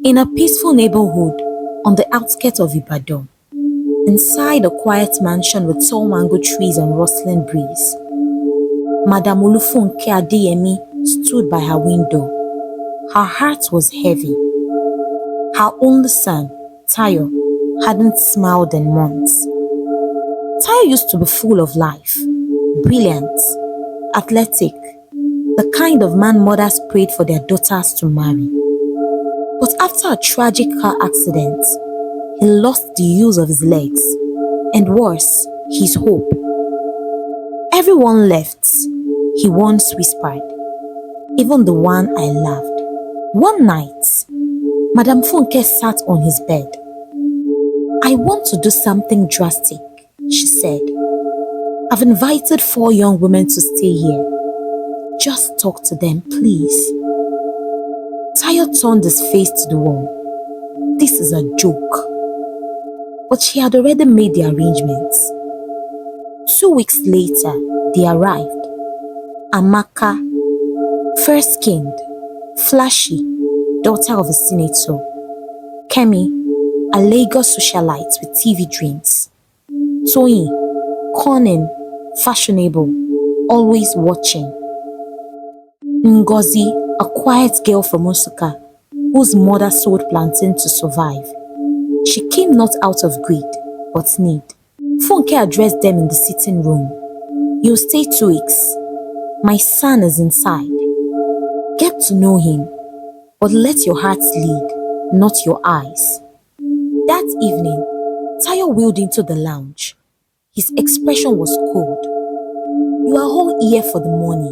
In a peaceful neighborhood on the outskirts of Ibadan, inside a quiet mansion with tall mango trees and rustling breeze, Madam Funke Adeyemi stood by her window. Her heart was heavy. Her only son, Tayo, hadn't smiled in months. Tayo used to be full of life, brilliant, athletic, the kind of man mothers prayed for their daughters to marry. But after a tragic car accident, he lost the use of his legs, and worse, his hope. Everyone left, he once whispered, even the one I loved. One night, Madam Funke sat on his bed. I want to do something drastic, she said. I've invited 4 young women to stay here. Just talk to them, please. Tayo turned his face to the wall. This is a joke. But she had already made the arrangements. 2 weeks later, they arrived. Amaka, fair-skinned, flashy, daughter of a senator. Kemi, a Lagos socialite with TV dreams. Toyin, cunning, fashionable, always watching. Ngozi, a quiet girl from Osuka, whose mother sold plantain to survive. She came not out of greed, but need. Funke addressed them in the sitting room. You'll stay 2 weeks. My son is inside. Get to know him, but let your heart lead, not your eyes. That evening, Tayo wheeled into the lounge. His expression was cold. You are all here for the money.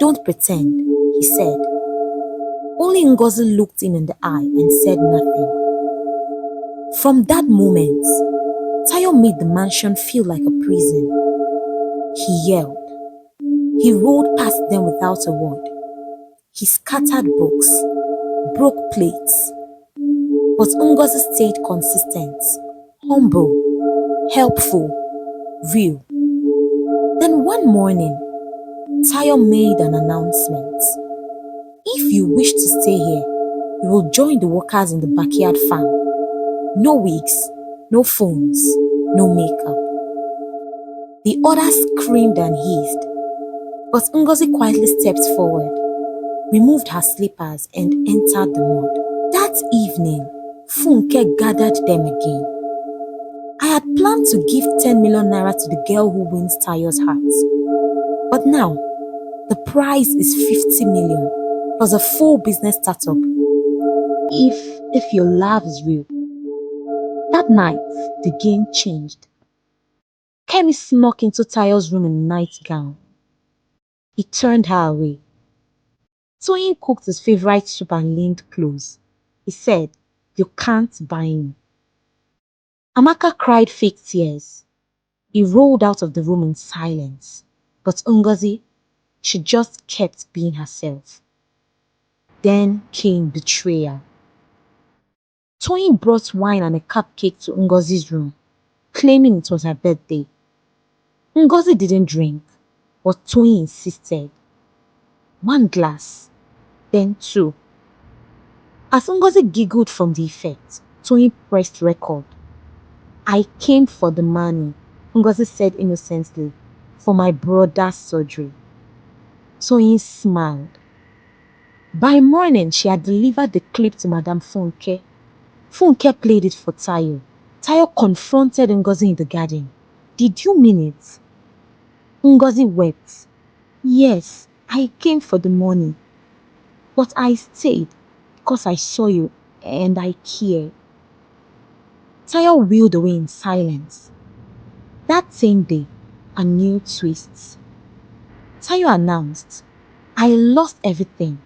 Don't pretend, he said. Only Ngozi looked him in the eye and said nothing. From that moment, Tayo made the mansion feel like a prison. He yelled. He rolled past them without a word. He scattered books, broke plates. But Ngozi stayed consistent, humble, helpful, real. Then one morning, Tayo made an announcement. If you wish to stay here, you will join the workers in the backyard farm. No wigs, no phones, no makeup. The others screamed and hissed, but Ngozi quietly stepped forward, removed her slippers and entered the mud. That evening, Funke gathered them again. I had planned to give 10 million naira to the girl who wins Tayo's heart. But now, the prize is 50 million, plus a full business startup. If your love is real. That night, the game changed. Kemi snuck into Tayo's room in a nightgown. He turned her away. Toyin cooked his favorite soup and leaned close. He said, you can't buy me. Amaka cried fake tears. He rolled out of the room in silence. But Ngozi, she just kept being herself. Then came betrayal. Toyin brought wine and a cupcake to Ngozi's room, claiming it was her birthday. Ngozi didn't drink, but Toyin insisted. 1 glass, then 2. As Ngozi giggled from the effect, Toyin pressed record. I came for the money, Ngozi said innocently, for my brother's surgery. Toyin smiled. By morning, she had delivered the clip to Madam Funke. Funke played it for Tayo. Tayo confronted Ngozi in the garden. Did you mean it? Ngozi wept. Yes, I came for the money. But I stayed because I saw you and I cared. Tayo wheeled away in silence. That same day, a new twist. Tayo announced, I lost everything.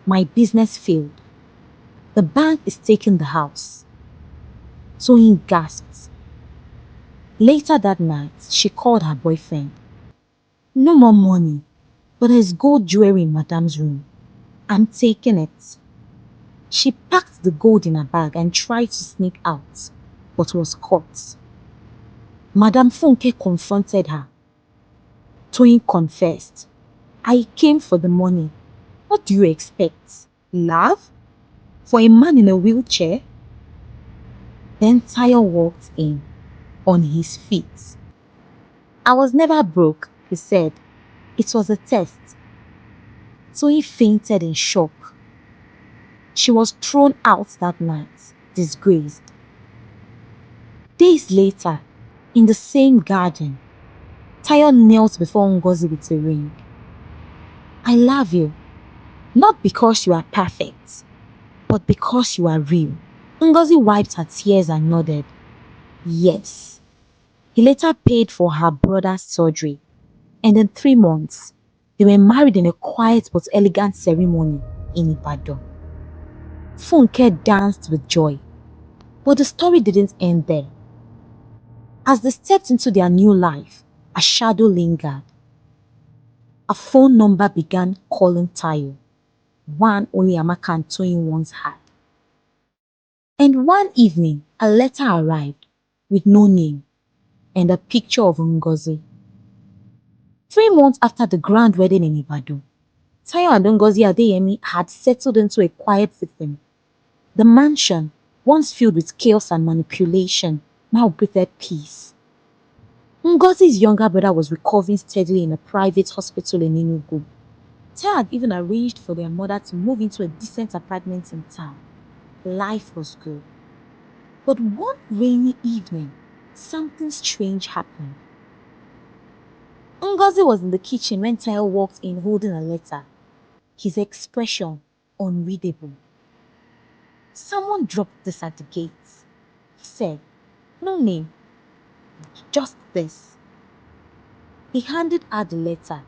My business failed. The bank is taking the house. Toyin gasped. Later that night, she called her boyfriend. No more money, but there's gold jewelry in Madam's room. I'm taking it. She packed the gold in her bag and tried to sneak out, but was caught. Madam Funke confronted her. Toyin confessed. I came for the money. What do you expect? Love? for a man in a wheelchair? Then Tayo walked in on his feet. I was never broke, he said. It was a test. So he fainted in shock. She was thrown out that night, disgraced. Days later, in the same garden, Tayo knelt before Ngozi with a ring. I love you, not because you are perfect, but because you are real. Ngozi wiped her tears and nodded. Yes. He later paid for her brother's surgery, and in 3 months, they were married in a quiet but elegant ceremony in Ibadan. Funke danced with joy, but the story didn't end there. As they stepped into their new life, a shadow lingered. A phone number began calling Tayo, one only Amaka and Toyin once had. And one evening, a letter arrived with no name and a picture of Ngozi. 3 months after the grand wedding in Ibadan, Tayo and Ngozi Adeyemi had settled into a quiet rhythm. The mansion, once filled with chaos and manipulation, now breathed peace. Ngozi's younger brother was recovering steadily in a private hospital in Enugu. Tayo had even arranged for their mother to move into a decent apartment in town. Life was good. But one rainy evening, something strange happened. Ngozi was in the kitchen when Tayo walked in holding a letter. His expression unreadable. Someone dropped this at the gate. He said, no name, just this. He handed her the letter.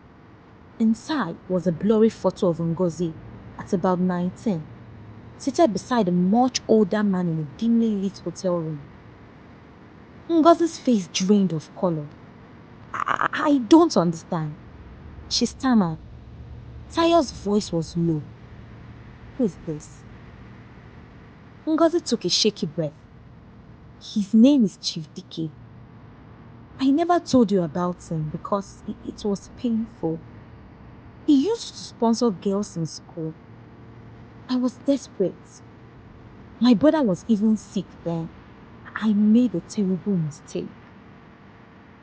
Inside was a blurry photo of Ngozi at about 19, seated beside a much older man in a dimly lit hotel room. Ngozi's face drained of color. I don't understand. She stammered. Tayo's voice was low. Who is this? Ngozi took a shaky breath. His name is Chief Dike. I never told you about him because it was painful. He used to sponsor girls in school. I was desperate. My brother was even sick then. I made a terrible mistake.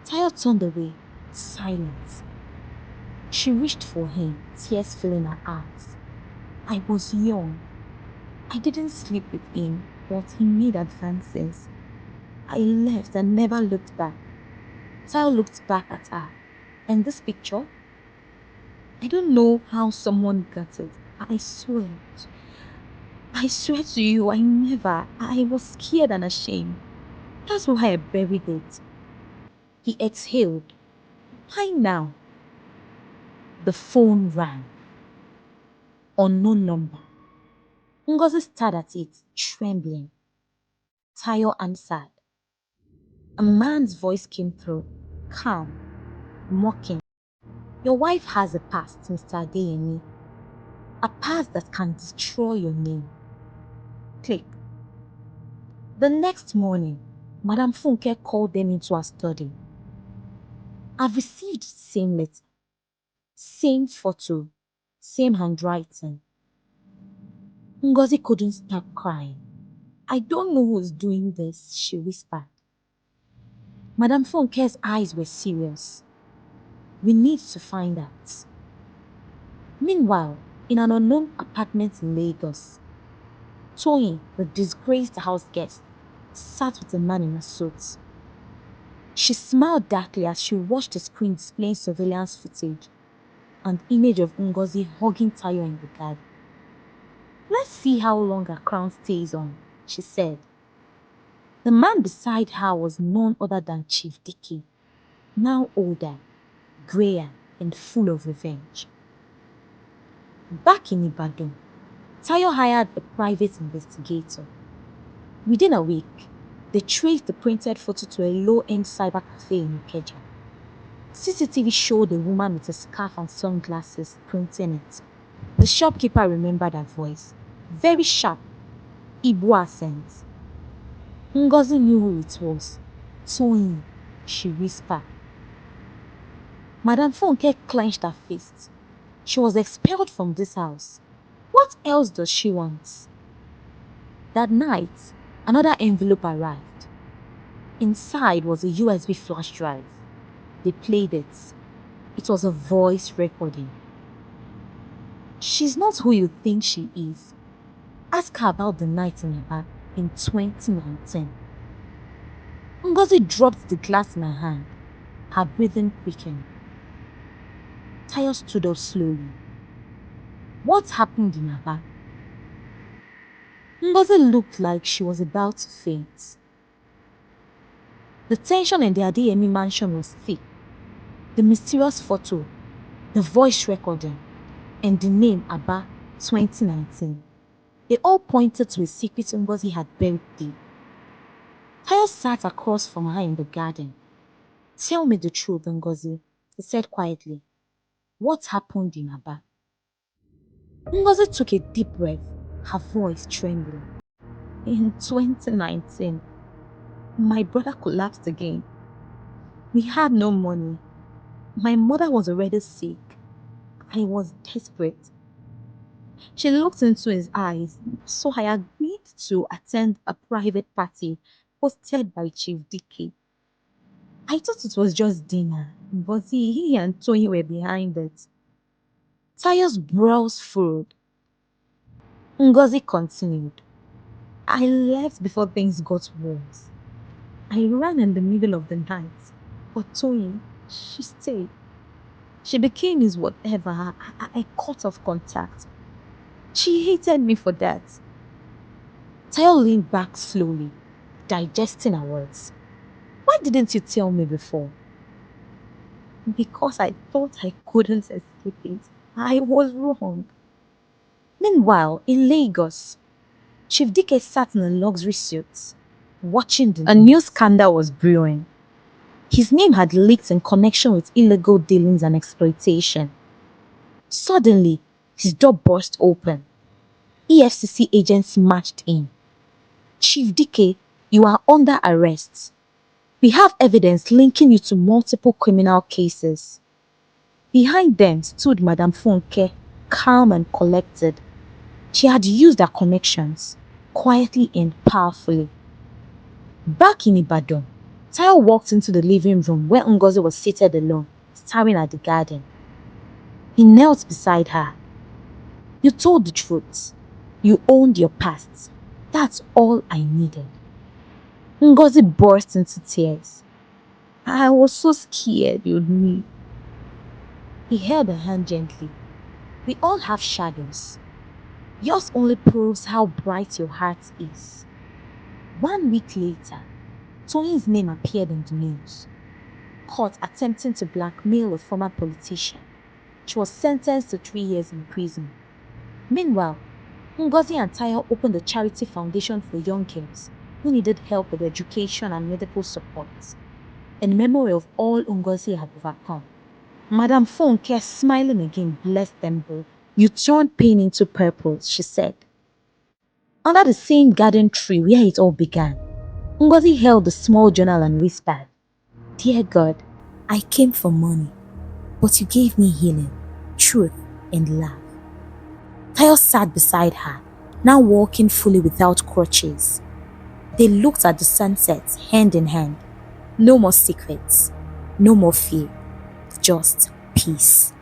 Tayo turned away, silent. She reached for him, tears filling her eyes. I was young. I didn't sleep with him, but he made advances. I left and never looked back. Tayo looked back at her. And this picture? I don't know how someone got it. I swear. I swear to you, I was scared and ashamed. That's why I buried it. He exhaled. Why now? The phone rang. Unknown number. Ngozi stared at it, trembling. Tayo answered. A man's voice came through, calm, mocking. Your wife has a past, Mr. Adeyemi. A past that can destroy your name. Click. The next morning, Madam Funke called them into her study. I've received the same letter, same photo, same handwriting. Ngozi couldn't stop crying. I don't know who's doing this, she whispered. Madam Funke's eyes were serious. We need to find out. Meanwhile, in an unknown apartment in Lagos, Toyin, the disgraced house guest, sat with a man in a suit. She smiled darkly as she watched the screen displaying surveillance footage, an image of Ngozi hugging Tayo in the garden. Let's see how long her crown stays on, she said. The man beside her was none other than Chief Dike, now older, grayer, and full of revenge. Back in Ibadan, Tayo hired a private investigator. Within a week, they traced the printed photo to a low-end cyber cafe in Ikeja. CCTV showed a woman with a scarf and sunglasses printing it. The shopkeeper remembered her voice. Very sharp, Igbo accent. Ngozi knew who it was. Toyin, she whispered. Madam Funke clenched her fist. She was expelled from this house. What else does she want? That night, another envelope arrived. Inside was a USB flash drive. They played it. It was a voice recording. She's not who you think she is. Ask her about the night in Ibadan in 2019. Ngozi dropped the glass in her hand. Her breathing quickened. Tayo stood up slowly. What happened in Ibadan? Ngozi looked like she was about to faint. The tension in the Adeyemi mansion was thick. The mysterious photo, the voice recording, and the name Aba 2019. They all pointed to a secret Ngozi had buried deep. Tayo sat across from her in the garden. Tell me the truth, Ngozi, he said quietly. What happened in Aba? Ngozi took a deep breath, her voice trembling. In 2019, my brother collapsed again. We had no money. My mother was already sick. I was desperate. She looked into his eyes, so I agreed to attend a private party hosted by Chief Dike. I thought it was just dinner, but he and Toyin were behind it. Tayo's brows furrowed. Ngozi continued. I left before things got worse. I ran in the middle of the night, but Toyin, she stayed. She became his whatever, I cut off contact. She hated me for that. Tayo leaned back slowly, digesting her words. Why didn't you tell me before? Because I thought I couldn't escape it. I was wrong. Meanwhile, in Lagos, Chief Dike sat in a luxury suite, watching a new scandal was brewing. His name had leaked in connection with illegal dealings and exploitation. Suddenly, his door burst open. EFCC agents marched in. Chief Dike, you are under arrest. We have evidence linking you to multiple criminal cases. Behind them stood Madam Funke, calm and collected. She had used her connections, quietly and powerfully. Back in Ibadan, Tayo walked into the living room where Ngozi was seated alone, staring at the garden. He knelt beside her. You told the truth. You owned your past. That's all I needed. Ngozi burst into tears. I was so scared you'd leave. He held her hand gently. We all have shadows. Yours only proves how bright your heart is. 1 week later, Toyin's name appeared in the news. Caught attempting to blackmail a former politician. She was sentenced to 3 years in prison. Meanwhile, Ngozi and Tayo opened a charity foundation for young girls who needed help with education and medical support. In memory of all Ngozi had overcome, Madam Funke, smiling again, blessed them both. You turned pain into purpose, she said. Under the same garden tree where it all began, Ngozi held the small journal and whispered, Dear God, I came for money, but you gave me healing, truth, and love. Tayo sat beside her, now walking fully without crutches. They looked at the sunset hand in hand. No more secrets, no more fear, just peace.